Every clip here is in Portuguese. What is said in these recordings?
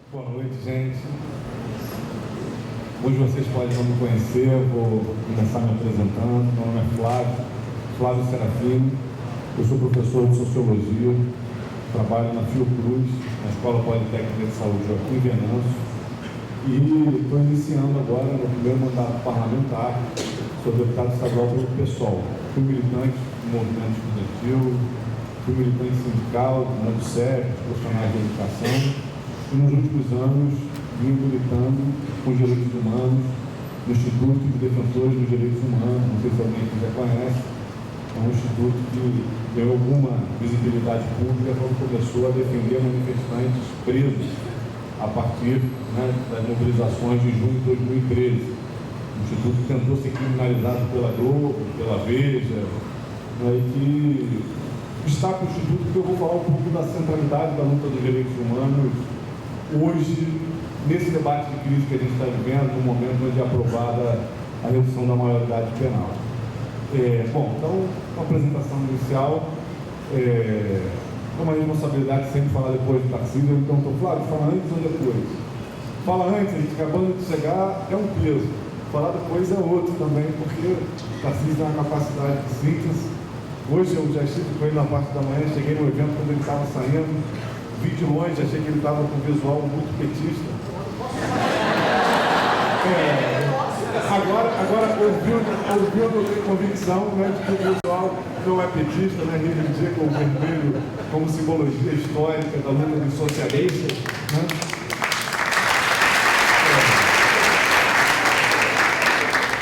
Boa noite, gente. Hoje vocês podem não me conhecer, eu vou começar me apresentando. Meu nome é Flávio Serafino. Eu sou professor de Sociologia, trabalho na Fiocruz, na Escola Politécnica de Saúde Joaquim Venâncio, e estou iniciando agora meu primeiro mandato parlamentar. Sou deputado estadual pelo PSOL. Fui militante do movimento estudantil, fui militante sindical, do CEP, profissionais de educação, e nos últimos anos vim militando com os direitos humanos no Instituto de Defensores dos Direitos Humanos. Não sei se alguém aqui já conhece. É um instituto que deu alguma visibilidade pública quando começou a defender manifestantes presos a partir das mobilizações de junho de 2013. O instituto tentou ser criminalizado pela Globo, pela Veja, e que destaca o instituto, porque eu vou falar um pouco da centralidade da luta dos direitos humanos hoje, nesse debate de crise que a gente está vivendo, no momento onde é aprovada a redução da maioridade penal. Então, uma apresentação inicial, é uma responsabilidade sempre falar depois do Tarcísio, então estou Flávio, fala antes ou depois? Fala antes, a gente acabando de chegar, é um peso. Falar depois é outro também, porque o Tarcísio tem uma capacidade de síntese. Hoje eu já estive com ele na parte da manhã, cheguei no evento quando ele estava saindo, vi de longe, achei que ele estava com um visual muito petista. Agora ouvindo convicção, de que o visual não é petista, reivindica o vermelho como simbologia histórica da luta dos socialistas.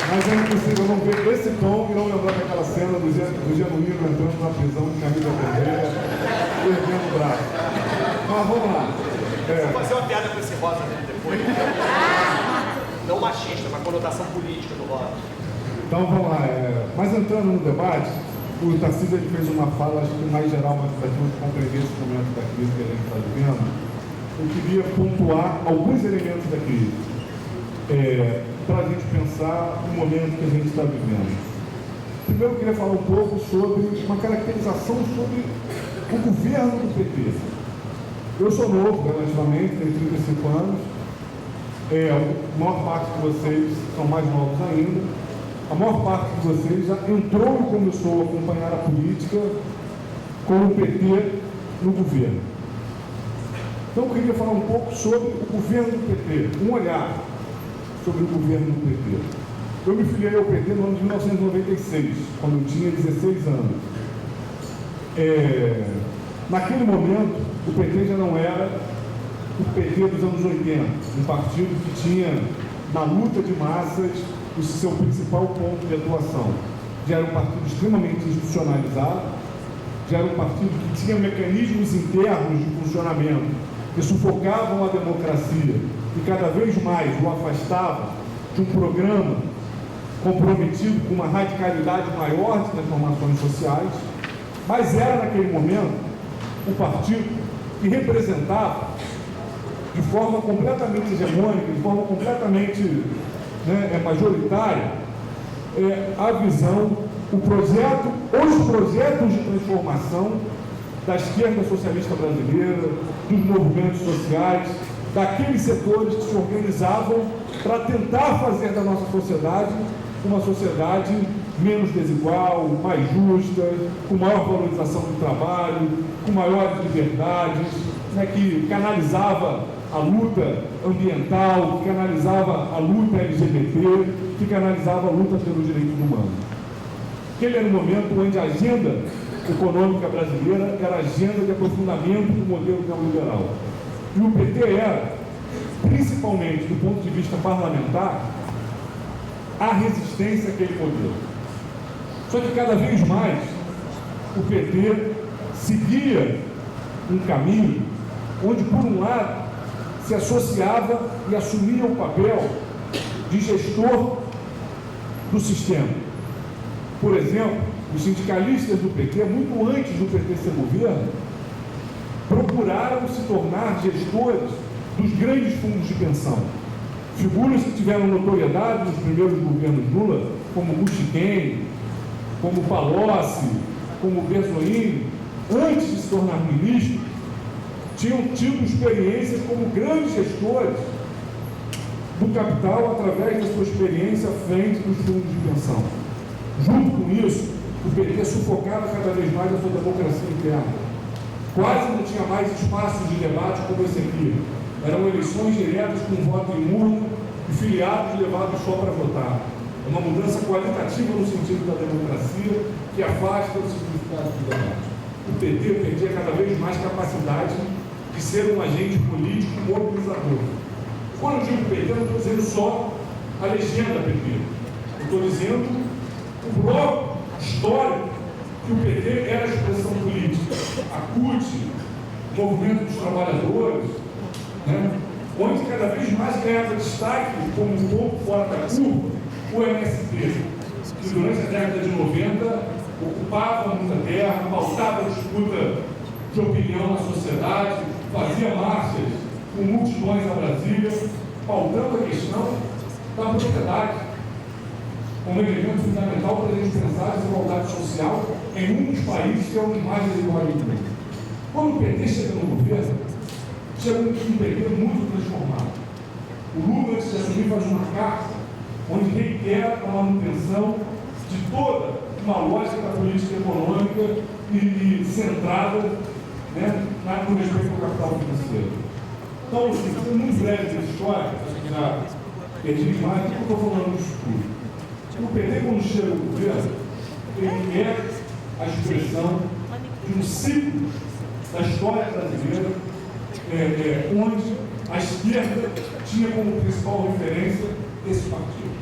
Mas é impossível não ver esse tom e não lembrar daquela cena do Genuíno entrando na prisão de camisa vermelha, erguendo o braço. Mas vamos lá. Vou fazer uma piada com esse rosa dele depois. Não machista, mas conotação política do rosa. Então vamos lá. Mas entrando no debate, o Tarcísio fez uma fala, acho que mais geral, mais tentativa de compreender esse momento da crise que a gente está vivendo. Eu queria pontuar alguns elementos da crise, para a gente pensar no momento que a gente está vivendo. Primeiro eu queria falar um pouco sobre uma caracterização sobre o governo do PT. Eu sou novo, relativamente, tenho 35 anos. A maior parte de vocês são mais novos ainda. A maior parte de vocês já entrou e começou a acompanhar a política com o PT no governo. Então eu queria falar um pouco sobre o governo do PT, um olhar sobre o governo do PT. Eu me filiei ao PT no ano de 1996, quando eu tinha 16 anos. Naquele momento, o PT já não era o PT dos anos 80, um partido que tinha, na luta de massas, o seu principal ponto de atuação. Já era um partido extremamente institucionalizado, já era um partido que tinha mecanismos internos de funcionamento que sufocavam a democracia e cada vez mais o afastava de um programa comprometido com uma radicalidade maior de transformações sociais, mas era, naquele momento, um partido que representava, de forma completamente hegemônica, de forma completamente majoritária, a visão, os projetos de transformação da esquerda socialista brasileira, dos movimentos sociais, daqueles setores que se organizavam para tentar fazer da nossa sociedade uma sociedade menos desigual, mais justa, com maior valorização do trabalho, com maiores liberdades, que canalizava a luta ambiental, que canalizava a luta LGBT, que canalizava a luta pelos direitos humanos. Aquele era um momento onde a agenda econômica brasileira era a agenda de aprofundamento do modelo neoliberal. E o PT era, principalmente do ponto de vista parlamentar, a resistência àquele modelo. Só que cada vez mais o PT seguia um caminho onde, por um lado, se associava e assumia o papel de gestor do sistema. Por exemplo, os sindicalistas do PT, muito antes do PT ser governo, procuraram se tornar gestores dos grandes fundos de pensão. Figuras que tiveram notoriedade nos primeiros governos Lula, como Guxiquem, como Palocci, como Berzoini, antes de se tornar ministro, tinham tido experiências como grandes gestores do capital através da sua experiência à frente dos fundos de pensão. Junto com isso, o PT sufocava cada vez mais a sua democracia interna. Quase não tinha mais espaços de debate como esse aqui. Eram eleições diretas com voto em urna e filiados levados só para votar. É uma mudança qualitativa no sentido da democracia que afasta o significado do debate. O PT perdia cada vez mais capacidade de ser um agente político mobilizador. Quando eu digo PT, eu não estou dizendo só a legenda PT. Eu estou dizendo o bloco histórico que o PT era a expressão política. A CUT, o Movimento dos Trabalhadores, né? Onde cada vez mais ganhava destaque como um pouco fora da curva o MST, que durante a década de 90 ocupava muita terra, pautava a disputa de opinião na sociedade, fazia marchas com multidões a Brasília, pautando a questão da propriedade, como elemento fundamental para a gente pensar a desigualdade social em um dos países que é um dos mais desiguais do mundo. Quando o PT chega no governo, chega um PT muito transformado. O Lula, antes de assumir, faz uma carta onde requer a manutenção de toda uma lógica da política econômica e centrada, né, no respeito ao capital financeiro. Então, assim, muito breve dessa história, já perdi demais, porque eu estou falando disso tudo. O PT, quando chega ao governo, ele é a expressão de um ciclo da história brasileira, onde a esquerda tinha como principal referência esse partido.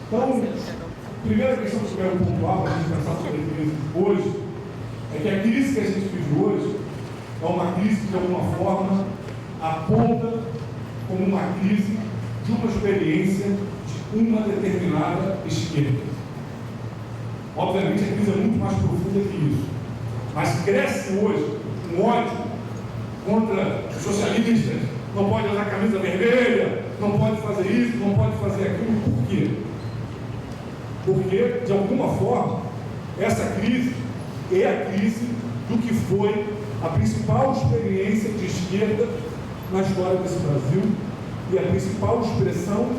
Então, a primeira questão que eu quero pontuar para a gente pensar sobre a crise hoje é que a crise que a gente vive hoje é uma crise que, de alguma forma, aponta como uma crise de uma experiência de uma determinada esquerda. Obviamente, a crise é muito mais profunda que isso, mas cresce hoje um ódio contra os socialistas. Não pode usar camisa vermelha, não pode fazer isso, não pode fazer aquilo. Por quê? Porque, de alguma forma, essa crise é a crise do que foi a principal experiência de esquerda na história desse Brasil e a principal expressão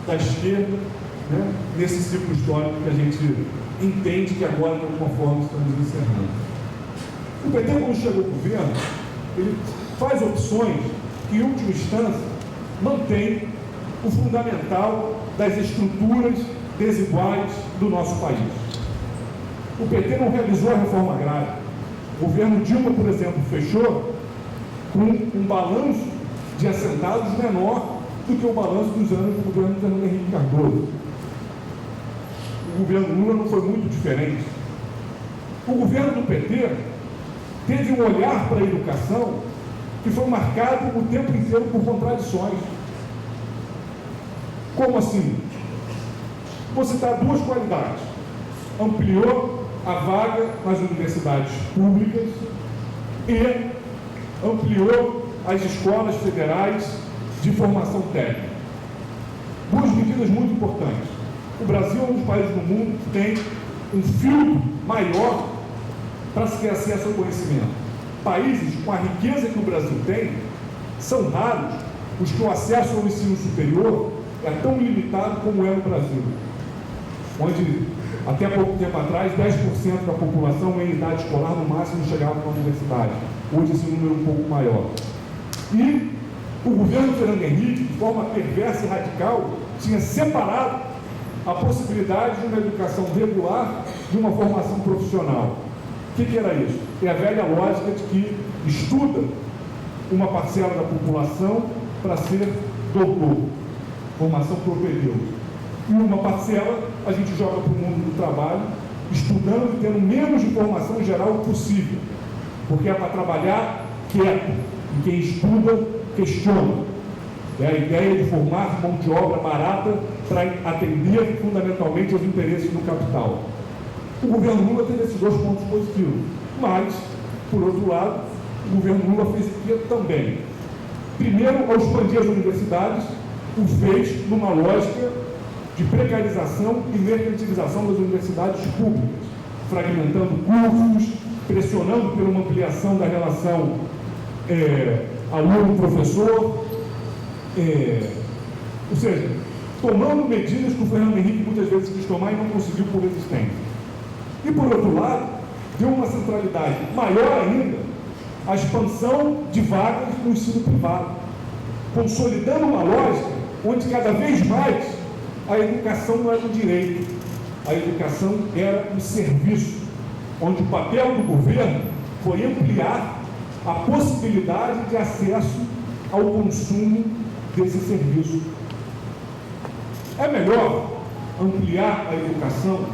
da esquerda, né, nesse ciclo histórico que a gente entende que agora, de alguma forma, estamos encerrando. O PT, quando chegou ao governo, ele faz opções que, em última instância, mantém o fundamental das estruturas desiguais do nosso país. O PT não realizou a reforma agrária. O governo Dilma, por exemplo, fechou com um balanço de assentados menor do que o balanço dos anos do governo Fernando Henrique Cardoso. O governo Lula não foi muito diferente. O governo do PT teve um olhar para a educação que foi marcado o tempo inteiro por contradições. Como assim? Vou citar duas qualidades. Ampliou a vaga nas universidades públicas e ampliou as escolas federais de formação técnica. Duas medidas muito importantes. O Brasil é um dos países do mundo que tem um filtro maior para se ter acesso ao conhecimento. Países com a riqueza que o Brasil tem, são raros os que o acesso ao ensino superior é tão limitado como é no Brasil, onde até pouco tempo atrás 10% da população em idade escolar no máximo chegava na universidade. Hoje esse número é um pouco maior. E o governo Fernando Henrique, de forma perversa e radical, tinha separado a possibilidade de uma educação regular de uma formação profissional. O que era isso? É a velha lógica de que estuda uma parcela da população para ser doutor, formação propedêutica. E uma parcela a gente joga para o mundo do trabalho, estudando e tendo menos informação geral possível, porque é para trabalhar quieto, e quem estuda, questiona. É a ideia de formar mão de obra barata para atender fundamentalmente aos interesses do capital. O governo Lula teve esses dois pontos positivos, mas, por outro lado, o governo Lula fez aqui também. Primeiro, ao expandir as universidades, o fez numa lógica de precarização e mercantilização das universidades públicas, fragmentando cursos, pressionando por uma ampliação da relação aluno, professor, ou seja, tomando medidas que o Fernando Henrique muitas vezes quis tomar e não conseguiu por resistência. E, por outro lado, deu uma centralidade maior ainda à expansão de vagas no ensino privado, consolidando uma lógica onde cada vez mais a educação não era um direito, a educação era um serviço, onde o papel do governo foi ampliar a possibilidade de acesso ao consumo desse serviço. É melhor ampliar a educação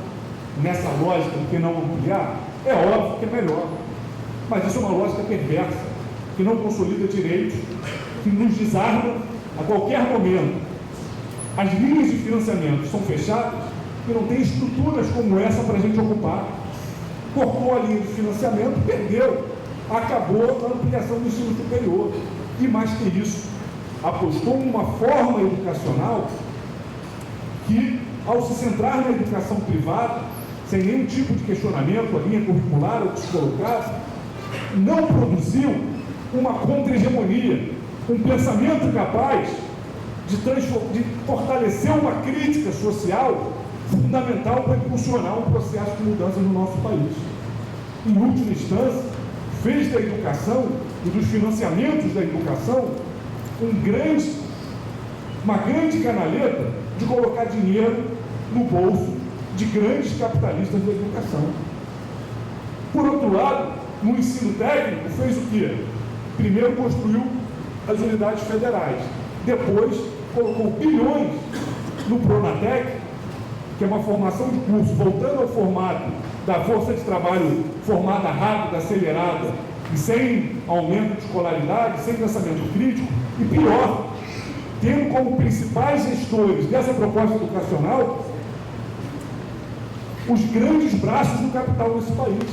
nessa lógica do que não ampliar? É óbvio que é melhor, mas isso é uma lógica perversa, que não consolida direitos, que nos desarma a qualquer momento. As linhas de financiamento são fechadas e não tem estruturas como essa para a gente ocupar. Cortou a linha de financiamento, perdeu, acabou a ampliação do ensino superior. E mais que isso, apostou em uma forma educacional que, ao se centrar na educação privada, sem nenhum tipo de questionamento, a linha curricular ou que se colocasse, não produziu uma contra-hegemonia, um pensamento capaz de fortalecer uma crítica social fundamental para impulsionar um processo de mudança no nosso país. Em última instância, fez da educação e dos financiamentos da educação uma grande canaleta de colocar dinheiro no bolso de grandes capitalistas da educação. Por outro lado, no ensino técnico, fez o quê? Primeiro construiu as unidades federais, depois colocou bilhões no Pronatec, que é uma formação de curso, voltando ao formato da força de trabalho formada rápida, acelerada, e sem aumento de escolaridade, sem pensamento crítico, e pior, tendo como principais gestores dessa proposta educacional os grandes braços do capital nesse país.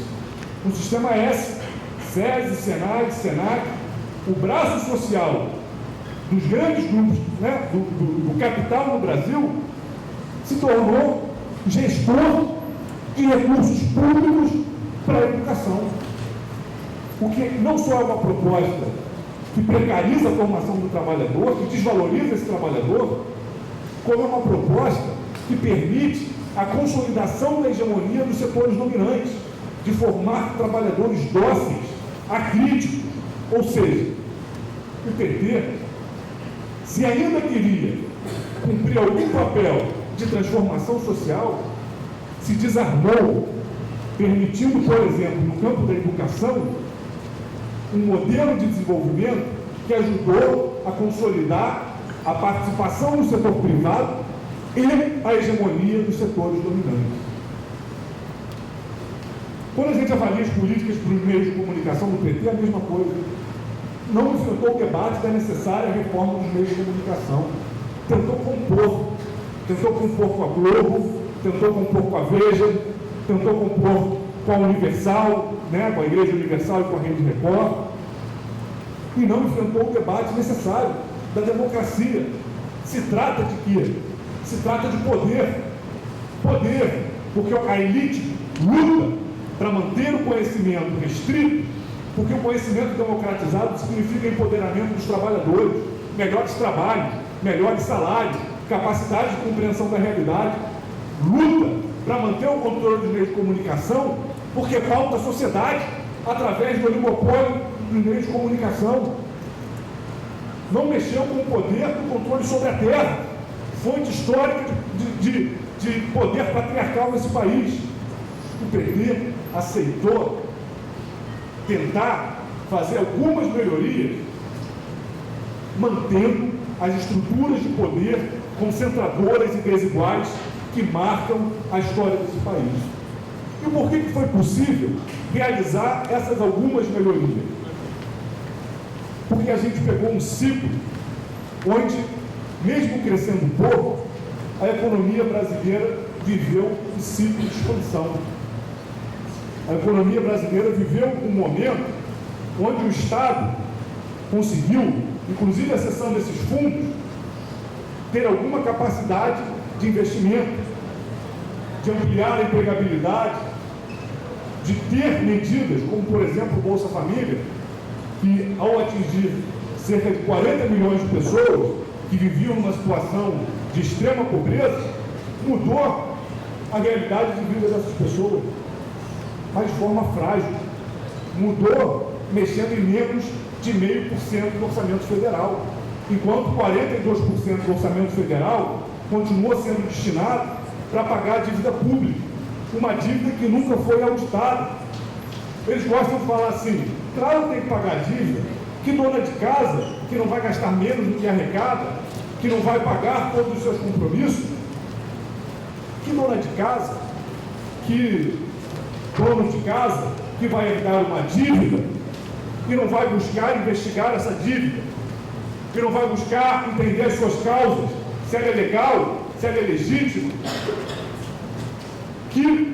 O sistema S, SESI, SENAC, SENAC, o braço social dos grandes grupos, né, do capital no Brasil, se tornou gestor de recursos públicos para a educação. O que não só é uma proposta que precariza a formação do trabalhador, que desvaloriza esse trabalhador, como é uma proposta que permite a consolidação da hegemonia dos setores dominantes, de formar trabalhadores dóceis, acríticos. Ou seja, o PT, se ainda queria cumprir algum papel de transformação social, se desarmou, permitindo, por exemplo, no campo da educação, um modelo de desenvolvimento que ajudou a consolidar a participação do setor privado e a hegemonia dos setores dominantes. Quando a gente avalia as políticas para os meios de comunicação do PT, é a mesma coisa. Não enfrentou o debate da necessária reforma dos meios de comunicação. Tentou compor com a Globo, tentou compor com a Veja, tentou compor com a Universal, né, com a Igreja Universal e com a Rede Record, e não enfrentou o debate necessário da democracia. Se trata de quê? Se trata de poder. Poder, porque a elite luta para manter o conhecimento restrito, porque o conhecimento democratizado significa empoderamento dos trabalhadores, melhores trabalhos, melhores salários, capacidade de compreensão da realidade. Luta para manter o controle dos meios de comunicação, porque pauta a sociedade através do oligopólio dos meios de comunicação. Não mexeu com o poder do controle sobre a terra, fonte histórica de poder patriarcal nesse país. O PT aceitou tentar fazer algumas melhorias, mantendo as estruturas de poder concentradoras e desiguais que marcam a história desse país. E por que foi possível realizar essas algumas melhorias? Porque a gente pegou um ciclo onde, mesmo crescendo pouco, a economia brasileira viveu um ciclo de expansão. A economia brasileira viveu um momento onde o Estado conseguiu, inclusive acessando esses fundos, ter alguma capacidade de investimento, de ampliar a empregabilidade, de ter medidas, como por exemplo o Bolsa Família, que, ao atingir cerca de 40 milhões de pessoas que viviam numa situação de extrema pobreza, mudou a realidade de vida dessas pessoas, mas de forma frágil. Mudou mexendo em menos de 0,5% do orçamento federal, enquanto 42% do orçamento federal continua sendo destinado para pagar a dívida pública, uma dívida que nunca foi auditada. Eles gostam de falar assim: claro que tem que pagar a dívida, que dona de casa, que não vai gastar menos do que arrecada, que não vai pagar todos os seus compromissos, que dona de casa, que dono de casa, que vai herdar uma dívida, que não vai buscar investigar essa dívida, que não vai buscar entender as suas causas, se ela é legal, se ela é legítima, que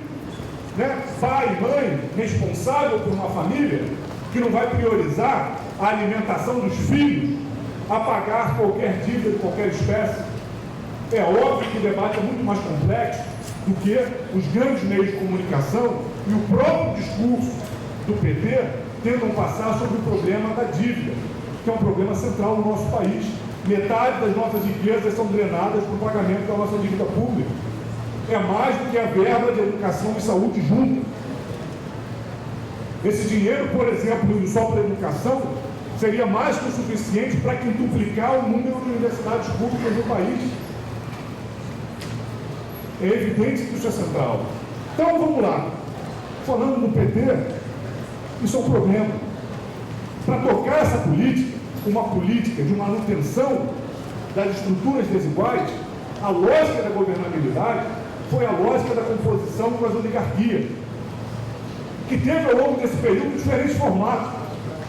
pai, mãe, responsável por uma família, que não vai priorizar a alimentação dos filhos a pagar qualquer dívida de qualquer espécie. É óbvio que o debate é muito mais complexo do que os grandes meios de comunicação e o próprio discurso do PT tentam passar sobre o problema da dívida, que é um problema central no nosso país. Metade das nossas riquezas são drenadas para o pagamento da nossa dívida pública. É mais do que a verba de educação e saúde junta. Esse dinheiro, por exemplo, indo só para a educação, seria mais que o suficiente para quintuplicar o número de universidades públicas no país. É evidente que isso é central. Então, vamos lá. Falando do PT, isso é um problema. Para tocar essa política, uma política de manutenção das estruturas desiguais, a lógica da governabilidade foi a lógica da composição com as oligarquias, que teve ao longo desse período diferentes formatos.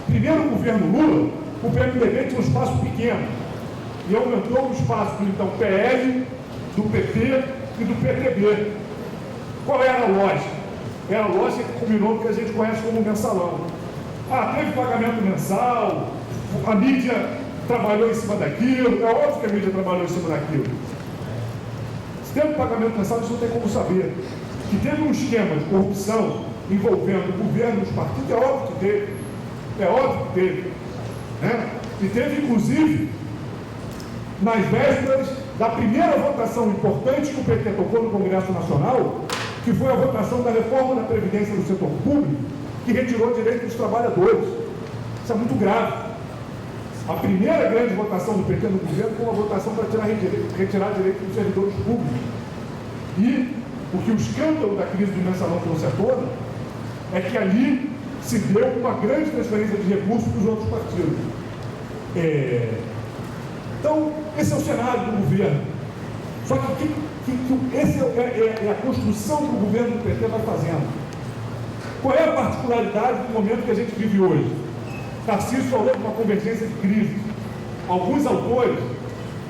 Primeiro, o governo Lula, o PMDB tinha um espaço pequeno e aumentou o espaço do então PL, do PT e do PTB. Qual era a lógica? Era a lógica que combinou o que a gente conhece como mensalão. Teve pagamento mensal, a mídia trabalhou em cima daquilo, é óbvio que a mídia trabalhou em cima daquilo. Se teve pagamento mensal, isso não tem como saber. Que teve um esquema de corrupção envolvendo o governo e os partidos, é óbvio que teve. É óbvio que teve. E teve, inclusive, nas vésperas da primeira votação importante que o PT tocou no Congresso Nacional, que foi a votação da reforma da Previdência do setor público, que retirou direito dos trabalhadores. Isso é muito grave. A primeira grande votação do PT no governo foi uma votação para retirar direito dos servidores públicos. E o que o escândalo da crise do mensalão trouxe à tona é que ali se deu uma grande transferência de recursos para os outros partidos. Então, esse é o cenário do governo. Só que essa é a construção que o governo do PT vai fazendo. Qual é a particularidade do momento que a gente vive hoje? Tarcísio falou de uma convergência de crise. Alguns autores,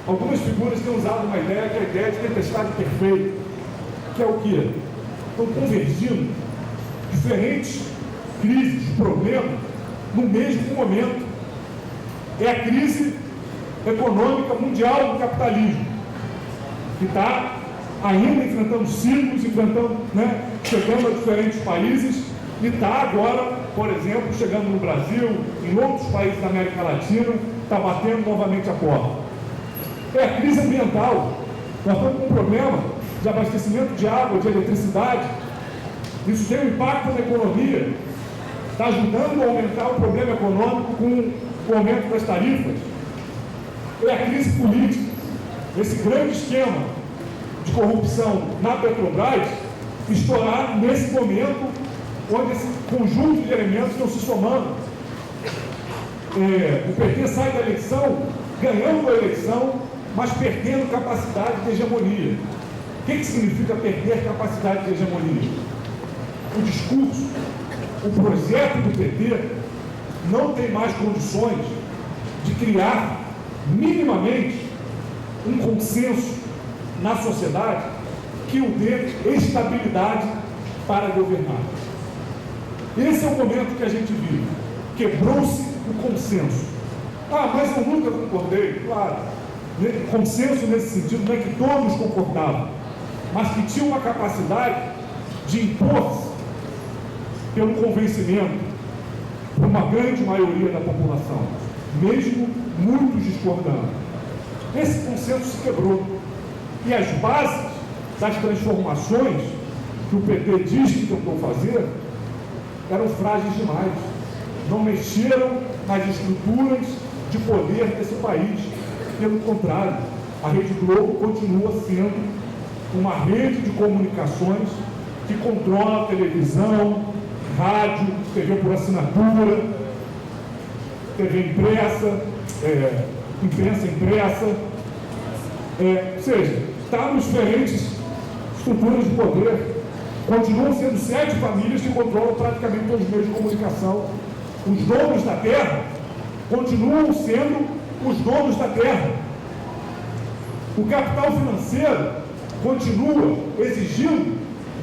algumas figuras têm usado uma ideia, que é a ideia de tempestade perfeita, que é o quê? Estão convergindo diferentes crises, problemas, no mesmo momento. É a crise econômica mundial do capitalismo, que está ainda enfrentando ciclos, chegando a diferentes países, e está agora, por exemplo, chegando no Brasil, em outros países da América Latina, está batendo novamente a porta. É a crise ambiental. Nós estamos com um problema de abastecimento de água, de eletricidade. Isso tem um impacto na economia, está ajudando a aumentar o problema econômico com o aumento das tarifas. É a crise política, esse grande esquema de corrupção na Petrobras estourar nesse momento onde esse conjunto de elementos estão se somando. O PT sai da eleição ganhando a eleição, mas perdendo capacidade de hegemonia. O que significa perder capacidade de hegemonia? O discurso, o projeto do PT não tem mais condições de criar minimamente um consenso na sociedade que o dê estabilidade para governar. Esse é o momento que a gente vive. Quebrou-se o consenso. Mas eu nunca concordei. Claro, consenso nesse sentido não é que todos concordavam, mas que tinha uma capacidade de impor-se pelo convencimento, por uma grande maioria da população, mesmo muitos discordando. Esse consenso se quebrou. E as bases das transformações que o PT diz que tentou fazer eram frágeis demais. Não mexeram nas estruturas de poder desse país. Pelo contrário, a Rede Globo continua sendo uma rede de comunicações que controla televisão, rádio, TV por assinatura, TV impressa, imprensa impressa, ou seja, está nos diferentes estruturas de poder. Continuam sendo 7 famílias que controlam praticamente todos os meios de comunicação. Os donos da terra continuam sendo os donos da terra. O capital financeiro continua exigindo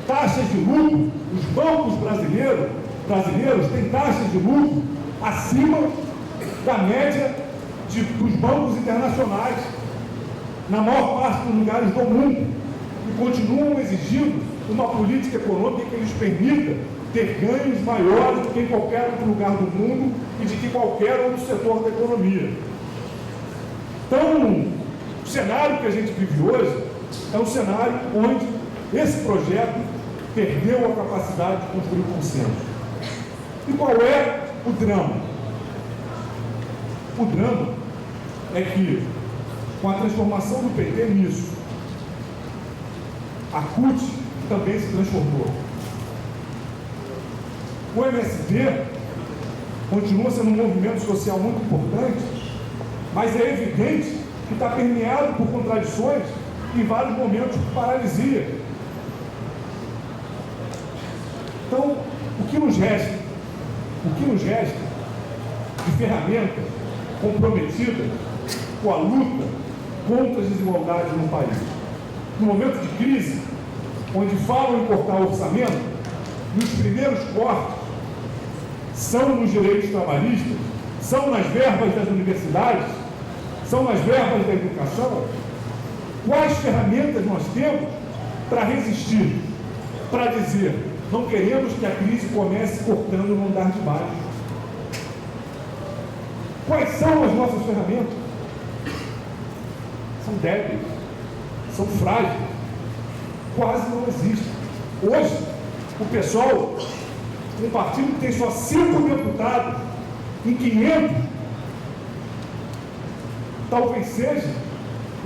taxas de lucro. Os bancos brasileiros têm taxas de lucro acima da média dos bancos internacionais, na maior parte dos lugares do mundo, e continuam exigindo uma política econômica que lhes permita ter ganhos maiores do que em qualquer outro lugar do mundo e de que qualquer outro setor da economia. Então, o cenário que a gente vive hoje é um cenário onde esse projeto perdeu a capacidade de construir consenso. E qual é o drama? O drama é que, com a transformação do PT nisso, a CUT também se transformou. O MST continua sendo um movimento social muito importante, mas é evidente que está permeado por contradições e, em vários momentos, por paralisia. Então, o que nos resta de ferramentas comprometidas com a luta contra as desigualdades no país? No momento de crise, onde falam em cortar o orçamento, e os primeiros cortes são nos direitos trabalhistas, são nas verbas das universidades, são nas verbas da educação, quais ferramentas nós temos para resistir, para dizer, não queremos que a crise comece cortando no andar de baixo? Quais são as nossas ferramentas? São débeis, são frágeis, quase não existem. Hoje, o PSOL, um partido que tem só 5 deputados em 500, talvez seja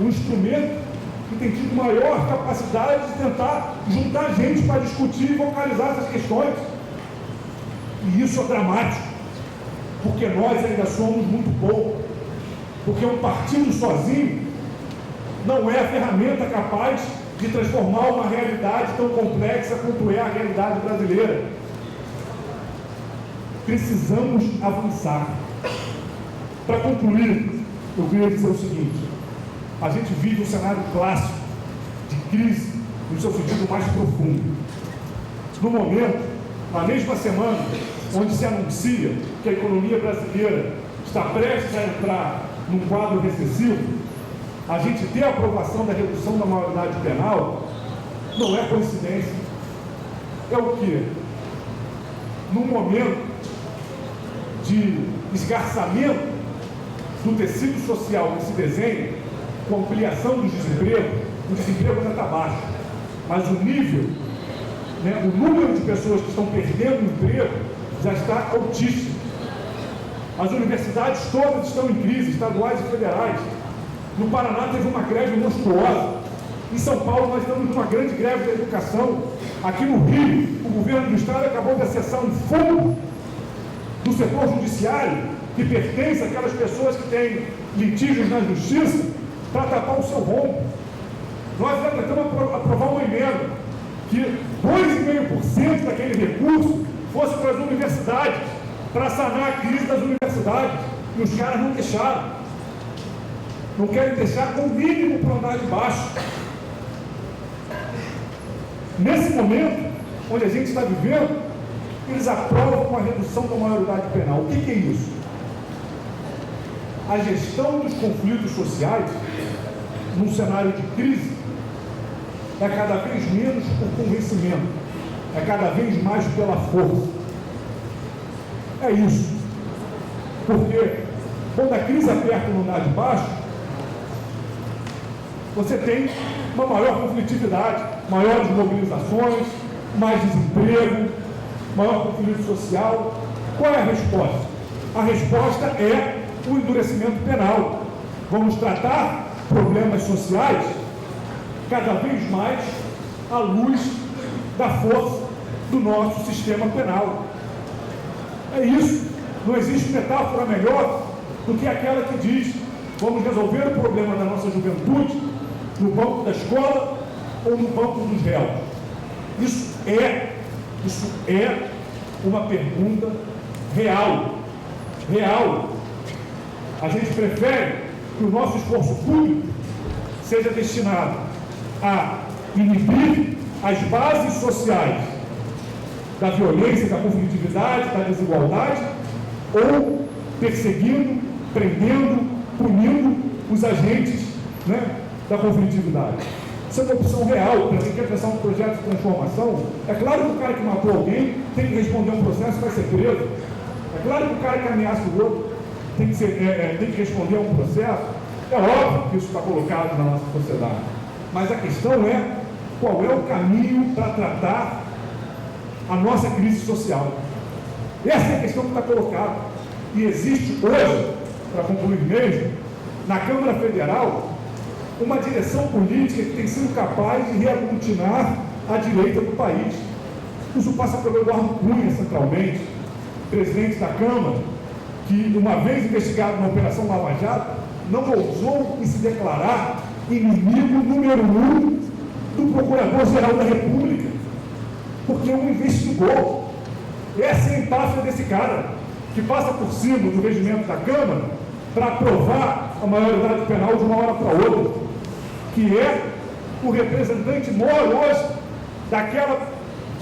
um instrumento que tem tido maior capacidade de tentar juntar gente para discutir e vocalizar essas questões. E isso é dramático, porque nós ainda somos muito pouco, porque um partido sozinho não é a ferramenta capaz de transformar uma realidade tão complexa quanto é a realidade brasileira. Precisamos avançar. Para concluir, eu queria dizer o seguinte: a gente vive um cenário clássico de crise no seu sentido mais profundo. No momento, na mesma semana, onde se anuncia que a economia brasileira está prestes a entrar num quadro recessivo, a gente ter a aprovação da redução da maioridade penal não é coincidência. É o quê? Num momento de esgarçamento do tecido social que se desenha, com a ampliação do desemprego, o desemprego já está baixo, mas o nível, o número de pessoas que estão perdendo o emprego já está altíssimo. As universidades todas estão em crise, estaduais e federais. No Paraná teve uma greve monstruosa. Em São Paulo nós estamos numa grande greve da educação. Aqui no Rio, o governo do estado acabou de acessar um fundo do setor judiciário que pertence àquelas pessoas que têm litígios na justiça para tapar o seu rombo. Nós já tentamos aprovar uma emenda que 2,5% daquele recurso fosse para as universidades, para sanar a crise das universidades. E os caras não deixaram. Não querem deixar com o mínimo para andar de baixo. Nesse momento, onde a gente está vivendo, eles aprovam a redução da maioridade penal. O que é isso? A gestão dos conflitos sociais, num cenário de crise, é cada vez menos por convencimento, é cada vez mais pela força. É isso. Porque quando a crise aperta no andar de baixo, você tem uma maior conflitividade, maiores mobilizações, mais desemprego, maior conflito social. Qual é a resposta? A resposta é o endurecimento penal. Vamos tratar problemas sociais cada vez mais à luz da força do nosso sistema penal. É isso. Não existe metáfora melhor do que aquela que diz: vamos resolver o problema da nossa juventude no banco da escola ou no banco dos réus. Isso é uma pergunta real. A gente prefere que o nosso esforço público seja destinado a inibir as bases sociais da violência, da conflitividade, da desigualdade, ou perseguindo, prendendo, punindo os agentes, né, da conflitividade. Isso é uma opção real para quem quer pensar um projeto de transformação. É claro que o cara que matou alguém tem que responder a um processo e vai ser preso. É claro que o cara que ameaça o outro tem que responder a um processo. É óbvio que isso está colocado na nossa sociedade. Mas a questão é qual é o caminho para tratar a nossa crise social. Essa é a questão que está colocada. E existe hoje, para concluir mesmo, na Câmara Federal, uma direção política que tem sido capaz de reaglutinar a direita do país. Isso passa pelo Eduardo Cunha, centralmente, presidente da Câmara, que, uma vez investigado na Operação Lava Jato, não ousou em se declarar inimigo número 1 do Procurador-Geral da República, porque o investigou. Essa é a empáfia desse cara, que passa por cima do regimento da Câmara para aprovar a maioridade penal de uma hora para outra, que é o representante maior hoje daquela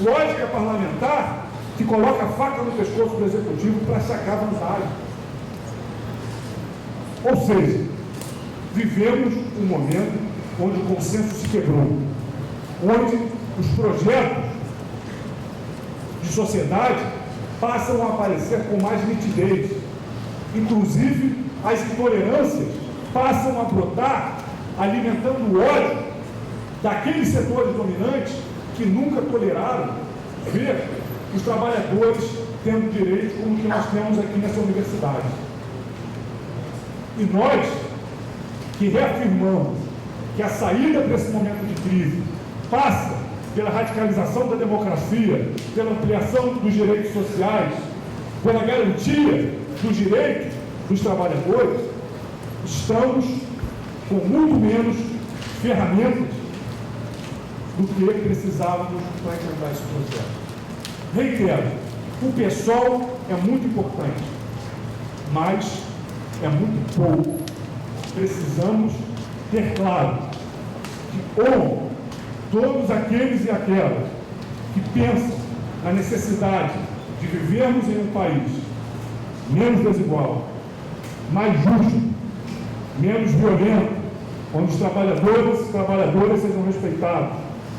lógica parlamentar que coloca a faca no pescoço do Executivo para sacar vantagem. Ou seja, vivemos um momento onde o consenso se quebrou, onde os projetos de sociedade passam a aparecer com mais nitidez. Inclusive, as intolerâncias passam a brotar, alimentando o ódio daqueles setores dominantes que nunca toleraram ver os trabalhadores tendo direitos como que nós temos aqui nessa universidade. E nós, que reafirmamos que a saída para esse momento de crise passa pela radicalização da democracia, pela ampliação dos direitos sociais, pela garantia dos direitos dos trabalhadores, estamos com muito menos ferramentas do que precisávamos para enfrentar esse processo. Reitero, o PSOL é muito importante, mas é muito pouco. Precisamos ter claro que ou todos aqueles e aquelas que pensam na necessidade de vivermos em um país menos desigual, mais justo, menos violento, onde os trabalhadores e trabalhadoras sejam respeitados,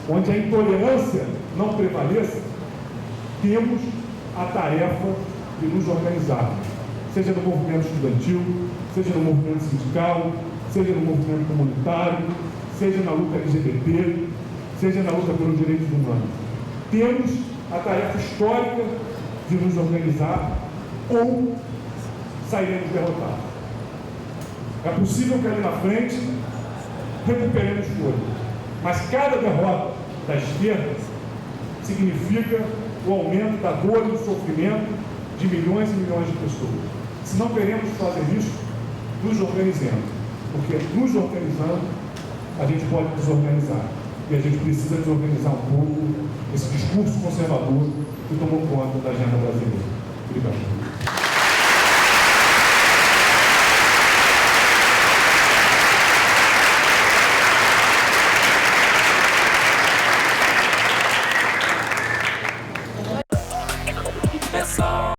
onde a intolerância não prevaleça, temos a tarefa de nos organizarmos, seja no movimento estudantil, seja no movimento sindical, seja no movimento comunitário, seja na luta LGBT, seja na luta pelos direitos humanos. Temos a tarefa histórica de nos organizar ou sairemos derrotados. É possível que ali na frente recuperemos força, mas cada derrota da esquerda significa o aumento da dor e do sofrimento de milhões e milhões de pessoas. Se não queremos fazer isso, nos organizemos, porque nos organizando a gente pode desorganizar. E a gente precisa desorganizar um pouco esse discurso conservador que tomou conta da agenda brasileira. Obrigado.